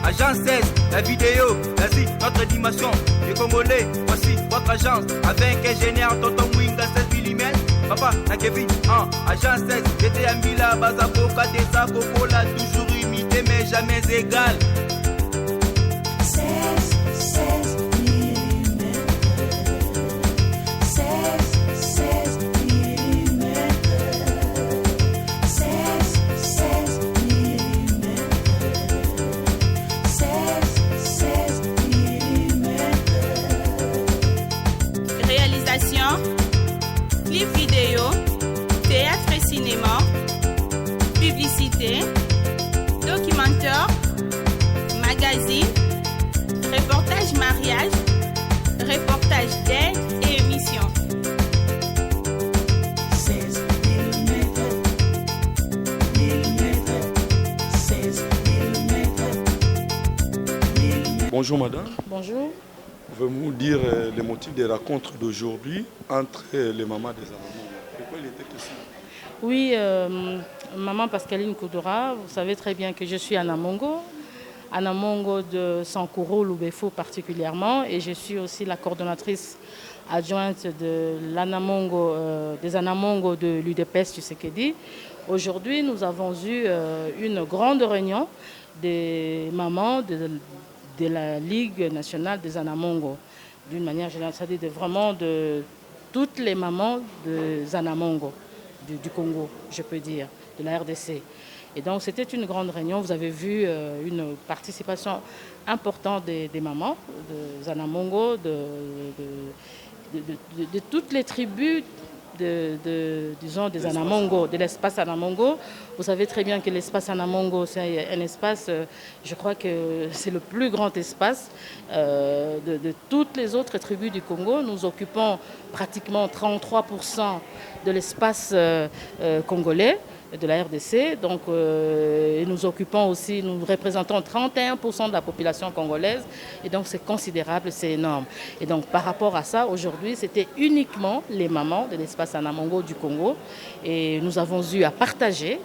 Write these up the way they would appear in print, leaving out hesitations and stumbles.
Agence 16, la vidéo, vas-y, notre animation. Les Congolais, voici votre agence. Avec ingénieur, tonton Mwinga 16 mm. Papa, na Kevin, agence 16, j'étais Ambila, Bazako, Katesa, Kokola, toujours imité, mais jamais égal. 16 mm. 16 mm. 16 mm. 16 mm. Réalisation, clip vidéo, théâtre et cinéma, publicité, documentaire, magazine, reportage mariage, reportage d'aide et émission. 16 mm. 16 mm. Bonjour madame. Bonjour. Pouvez-vous dire les motifs des rencontres d'aujourd'hui entre les mamans des Anamongos? De quoi il était question? Oui, maman Pascaline Koudora, vous savez très bien que je suis Anamongo de Sankoro, Loubefo particulièrement, et je suis aussi la coordonnatrice adjointe de des Anamongo de l'UDPS Tshisekedi. Aujourd'hui, nous avons eu une grande réunion des mamans de la Ligue nationale des Anamongo, d'une manière générale, c'est-à-dire vraiment de toutes les mamans des Anamongo du Congo, je peux dire, de la RDC. Et donc c'était une grande réunion, vous avez vu une participation importante des mamans des Anamongo, de toutes les tribus disons des Anamongo, de l'espace Anamongo. Vous savez très bien que l'espace Anamongo, c'est un espace, je crois que c'est le plus grand espace de toutes les autres tribus du Congo. Nous occupons pratiquement 33% de l'espace congolais, de la RDC, donc nous représentons 31% de la population congolaise, et donc c'est considérable, c'est énorme. Et donc par rapport à ça, aujourd'hui, c'était uniquement les mamans de l'espace Anamongo du Congo, et nous avons eu à partager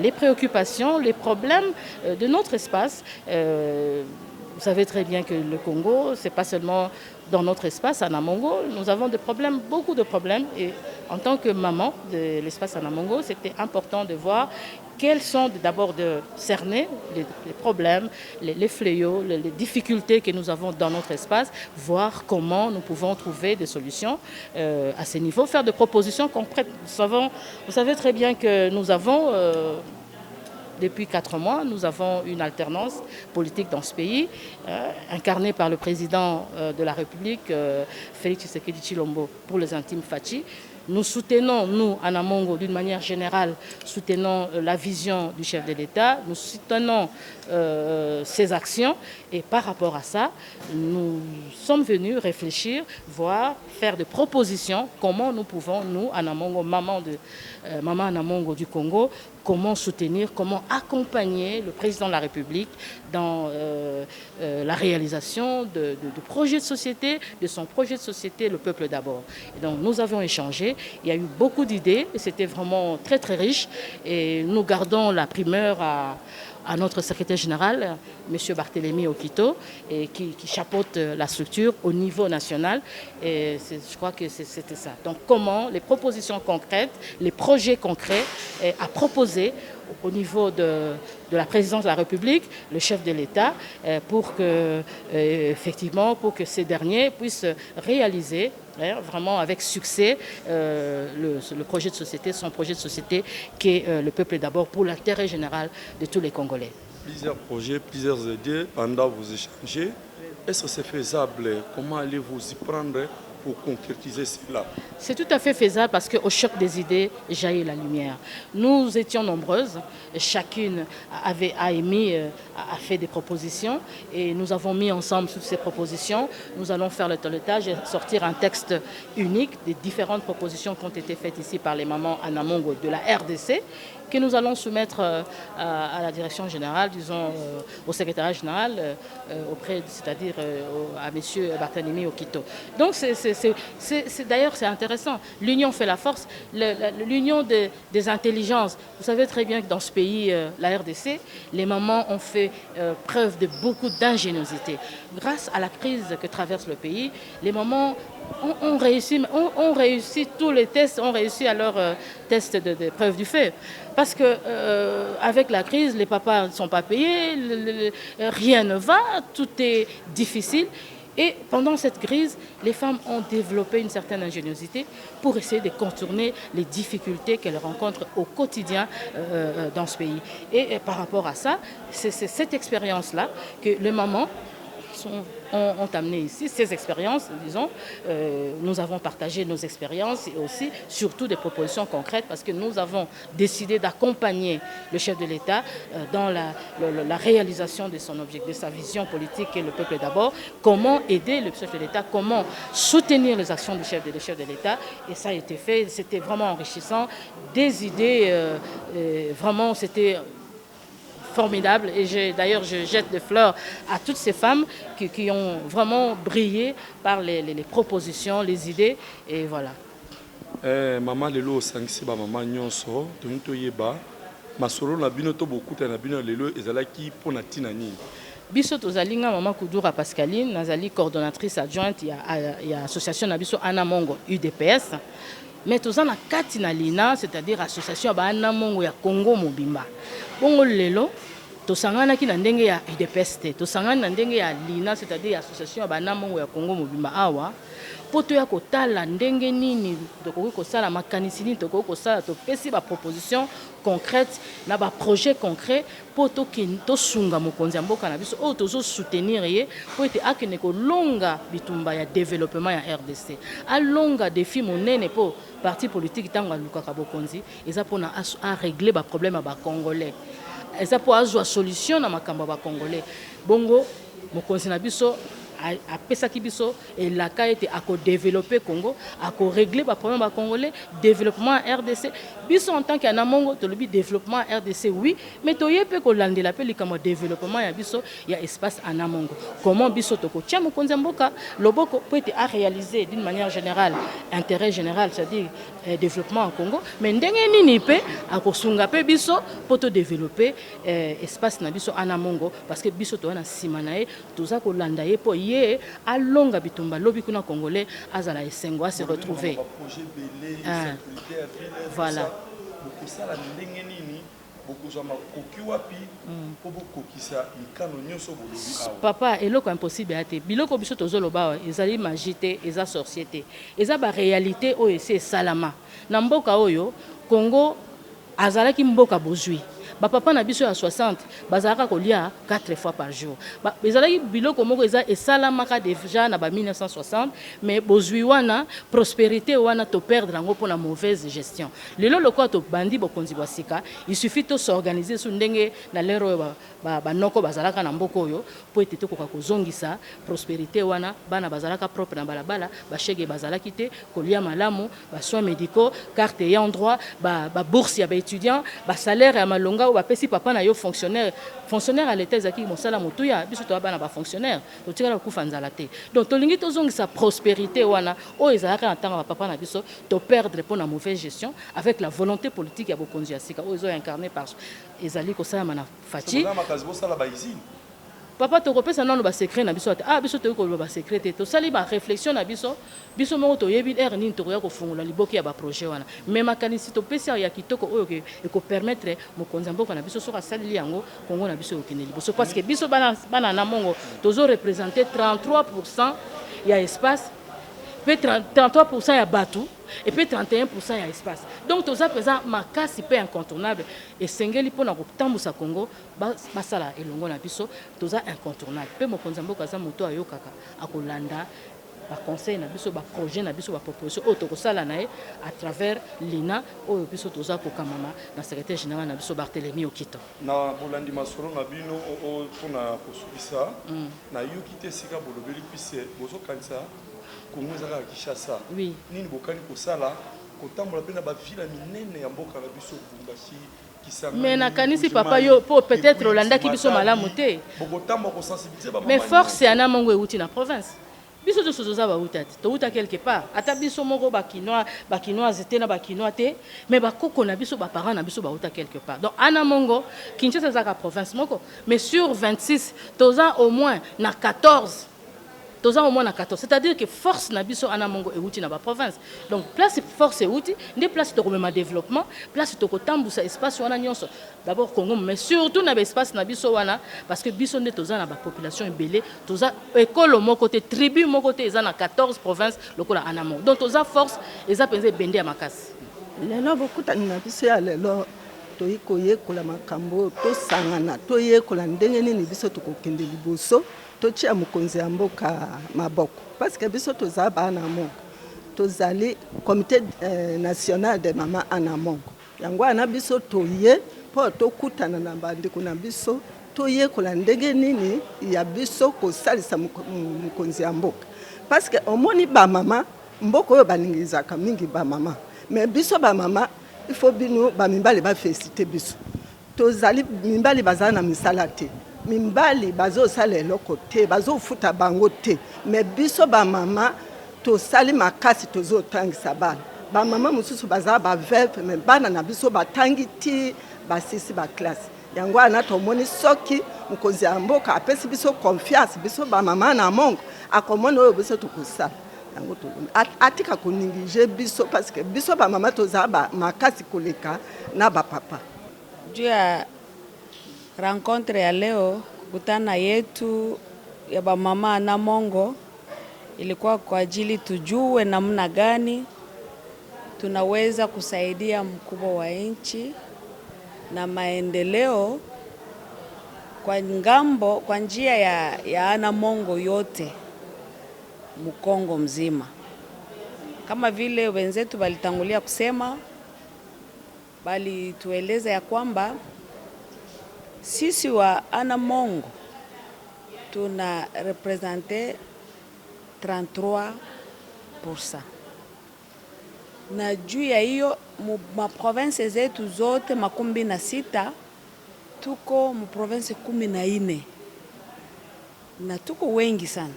les préoccupations, les problèmes de notre espace. Vous savez très bien que le Congo, c'est pas seulement dans notre espace Anamongo, nous avons des problèmes, beaucoup de problèmes, et en tant que maman de l'espace Anamongo, c'était important de voir quels sont d'abord de cerner les problèmes, les fléaux, les difficultés que nous avons dans notre espace, voir comment nous pouvons trouver des solutions à ce niveau, faire des propositions concrètes. Vous savez très bien que nous avons depuis 4 mois, nous avons une alternance politique dans ce pays, incarnée par le président de la République, Félix Tshisekedi Tshilombo, pour les intimes Fachi. Nous soutenons, nous, Anamongo, d'une manière générale, soutenons la vision du chef de l'État, nous soutenons ses actions, et par rapport à ça, nous sommes venus réfléchir, voir, faire des propositions, comment nous pouvons, nous, Anamongo, maman Anamongo du Congo, comment soutenir, comment accompagner le président de la République dans la réalisation de projets de société, de son projet de société, le peuple d'abord. Et donc nous avons échangé, il y a eu beaucoup d'idées, c'était vraiment très très riche, et nous gardons la primeur à notre secrétaire général, M. Barthélémy Okito, et qui chapeaute la structure au niveau national. Et je crois que c'était ça. Donc comment les propositions concrètes, les projets concrets à proposer au niveau de la présidence de la République, le chef de l'État, pour que ces derniers puissent réaliser vraiment avec succès le projet de société, son projet de société qui est le peuple d'abord pour l'intérêt général de tous les Congolais. Plusieurs projets, plusieurs idées pendant vos échanges. Est-ce que c'est faisable? Comment allez-vous y prendre pour concrétiser cela? C'est tout à fait faisable parce qu'au choc des idées jaillit la lumière. Nous étions nombreuses, chacune a fait des propositions et nous avons mis ensemble toutes ces propositions. Nous allons faire le toilettage et sortir un texte unique des différentes propositions qui ont été faites ici par les mamans Anamongo de la RDC. que nous allons soumettre à la direction générale, disons au secrétariat général, c'est-à-dire à M. Barthélemy Okito. Donc d'ailleurs c'est intéressant. L'union fait la force, l'union des intelligences. Vous savez très bien que dans ce pays, la RDC, les mamans ont fait preuve de beaucoup d'ingéniosité. Grâce à la crise que traverse le pays, les mamans ont réussi tous les tests, ont réussi à leur test de preuve du fait. Parce que avec la crise, les papas ne sont pas payés, rien ne va, tout est difficile. Et pendant cette crise, les femmes ont développé une certaine ingéniosité pour essayer de contourner les difficultés qu'elles rencontrent au quotidien dans ce pays. Et par rapport à ça, c'est cette expérience-là que les mamans ont amené ici, ces expériences, disons. Nous avons partagé nos expériences et aussi, surtout, des propositions concrètes parce que nous avons décidé d'accompagner le chef de l'État dans la réalisation de son objectif, de sa vision politique et le peuple d'abord. Comment aider le chef de l'État, comment soutenir les actions du chef de l'État. Et ça a été fait, c'était vraiment enrichissant. Des idées, vraiment, c'était formidable. Et d'ailleurs, je jette des fleurs à toutes ces femmes qui ont vraiment brillé par les propositions, les idées. Et voilà. Maman lelo sangisi ba maman nyonso tonito yeba masolo na bino to bokuta na bino lelo ezalaki pona tinani. Biso tozalinga maman Kudura Pascaline, nazali coordonnatrice adjointe ya association na biso Anamongo UDPS. Mais toza na kati na lina, c'est-à-dire association ba Anamongo ya Congo Mobimba. Bongo lelo tosangana ki na ndenge ya UDPS te, tosangana na ndenge ya lina, c'est-à-dire association ba Anamongo ya Congo Mobimba awa. Poto ya kotala ndenge nini tokoki kosala makanisi nini tokoki kosala topesi ba proposition concrète na ba projet concret poto to sunga mokonzi mboka na biso o tozo soutenir ye po ete akene ko longa bitumba ya développement ya RDC a longa défi monene po parti politique tanga lukaka bokonzi eza pona a régler ba problème ba congolais eza po azwa solution na makambo ba congolais bongo mokonzi na biso a pesaki biso et la ka été à développer Congo à régler ba problème ba congolais développement RDC biso en tant qu'anamongo to le développement RDC oui mais to yepé ko landela pe likamo développement ya biso ya espace anamongo comment biso to ko tia mokonzi mboka loboko peut être à réaliser d'une manière générale intérêt général c'est-à-dire développement en Congo mais ndenge nini pe a ko sunga pe biso poto développer espace na biso anamongo parce que biso to na simanae to za ko landa ye po à longa bitumba lobi kuna congolais azala esengo se retrouver voilà papa eloko impossible ate biloko biso tozoloba ezali magie te eza sorcier eza ba réalité oyo ese salama na mboka oyo Congo azalaki mboka bozwi ba papa na biso ya 60 bazalaka kolia 4 fois par jour ezalaki biloko moko eza esalamaka déjà na ba 1960 mais bozwi wana prospérité wana to perdre ngo pour la mauvaise gestion lelo lokwa to bandi bokonzi bosika il suffit to s'organiser su ndenge na lero ba noko bazalaka na mboko oyo po etete ko kozongisa prospérité wana bana bazalaka propre na balabala ba chege bazalaki te kolia malamu ba soins médicaux carte et endroit ba bourse ya ba étudiant ba salaire ya malonga ou ba pesi papa na yo fonctionnaire à l'état ezaki mosala motuya biso to bana ba fonctionnaire to tika ku fanzala te donc to lingi to zongisa prospérité wana o ezalaka na tanga papa na biso to perdre pour la mauvaise gestion avec la volonté politique ya bokonzi ya sika o ezo incarné par ezali ko sala mana fati papa to kopesa nanu ba secret na biso biso to ko ba secret to sali ba réflexion na biso moko to yebi nini to ko fungula liboki ya ba projet wana mais makanisi to pesa ya kitoko oyo ke ko permettre mokonzi mboka na biso soka sali yango Congo na biso okene liboso parce que biso bana na mongo tozo représenter 33% ya espace peut 33% ya batu et puis 31% ya espace donc toza présent makasi pe incontournable et sengeli pona ko tambusa Congo basala elongo na biso toza incontournable pe mokonzi mboka za moto ayokaka akolanda ba conseil na biso ba projet na biso ba proposition auto ko sala na à travers l'INA oyo biso toza ko kamama na secrétaire général na biso Barthélemy Okito na bolandi masolo na bino o pona ko subisa na yokite sika bolobeli pise bozo kanisa Congo ezaka Kinshasa oui nini bokani kosala kotambola pe na ba ville minene ya mboka na biso Kumbashi Mais nakanisi papa yo peut-être olandaki biso malamu te. Mais force ana mongo euti na province. Biso to sozoza ba utati. To uta quelque part. Ata biso moko bakinoise te na bakinois te, mais bakoko na biso ba parents na biso ba uta quelque part. Donc ana mongo Kinshasa za province moko, mais sur 26, toza au moins na 14. C'est-à-dire que force na biso ana mongo euti na ba province. Donc place force euti, des places de même développement, place to kotambusa espace wana nyonso. D'abord Congo, mais surtout na espace na biso wana parce que biso ne toza na ba population ebele, toza école moko te, tribu moko te eza na 14 provinces lokola ana mongo. Donc toza force eza penze bende ya makasi. Lelo bokutani na biso ya lelo toyikoyekola makambo tosangana toyekola ndenge nini biso tokokende liboso totia mokonzi ya mboka maboko parce que biso toza bana mongo tozali comité national de mama ana mongo yango ana biso toye po tokutana na bandeko na biso toyekola ndenge nini ya biso kosalisa mokonzi ya mboka parce que omoni ba mama mboko oyo balingizaka mingi ba mama mais biso ba mama il faut bino ba mimbali ba féliciter biso tozali mimbali bazana na misala te mimbali bazo sala eloko te bazo futa bango te mais biso ba mama tosali makasi tozo tangisa bana ba mama mususu baza ba verbe mais bana na biso batangi ti basisi ba classe yango ana tomoni soki mukonzi ya mboka apesi biso confiance biso ba mama na mongo akomona oyo biso tukosala yango to atika koningije biso parce que biso ba mama toza ba makasi koleka na ba papa juu ya rencontre ya leo kukutana yetu ya ba mama na mongo ilikuwa kwa ajili tujue namna gani tunaweza kusaidia mkubwa wa nchi na maendeleo kwa ngambo kwa njia ya ana mongo yote Mkongo mzima. Kama vile wenzetu walitangulia kusema, bali tueleza ya kwamba sisi wa ana mongo tuna represente 33%. Na juu ya hiyo ma province zetu zote 16 tuko mu province 14. Na tuko wengi sana.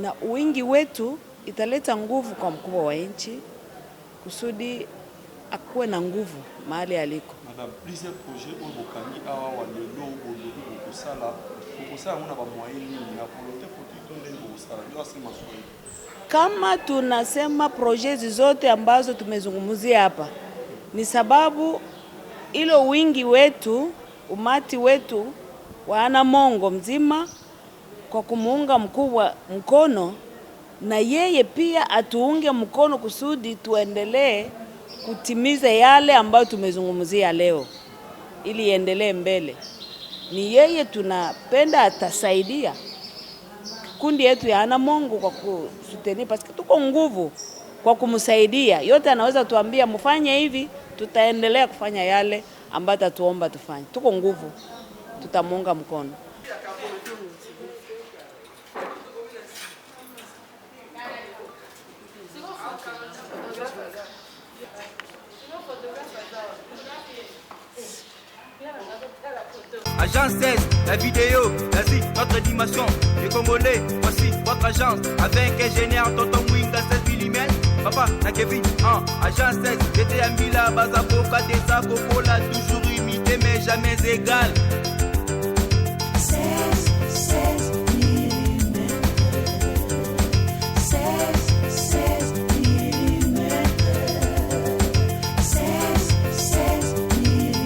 Na wingi wetu italeta nguvu kwa mkubwa wa nchi kusudi akuwe na nguvu mahali aliko. Madame, plusieurs projets au Bokani awa walelo bolobi kusala muna ba moyeni na volonté pour tondeni kusala ndio asema swali. Kama tunasema projezi zote ambazo tumezungumzia hapa ni sababu ilo wingi wetu umati wetu wa ana mongo mzima kwa kumuunga mkubwa mkono na yeye pia atuunge mkono kusudi tuendelee kutimiza yale ambayo tumezungumzia leo ili endelee mbele. Ni yeye tunapenda atasaidia kundi yetu ya ana mongo kwa kusuteni parce que tuko nguvu kwa kumsaidia. Yote anaweza tuambia mfanye hivi, tutaendelea kufanya yale ambayo tatuomba tufanye. Tuko nguvu, tutamuunga mkono. Agence 16, la vidéo, vas-y, notre animation. Les Congolais, voici votre agence. Avec ingénieur Tonton Mwinga 16 mm. Papa, na Kevin, agence 16. J'étais un Bila, Bazapoka, Tessa, Coca, toujours imité, mais jamais égal. 16 mm. 16 mm. 16 mm. 16 mm.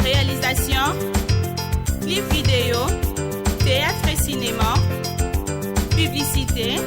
Réalisation, clip vidéo, théâtre et cinéma, publicité,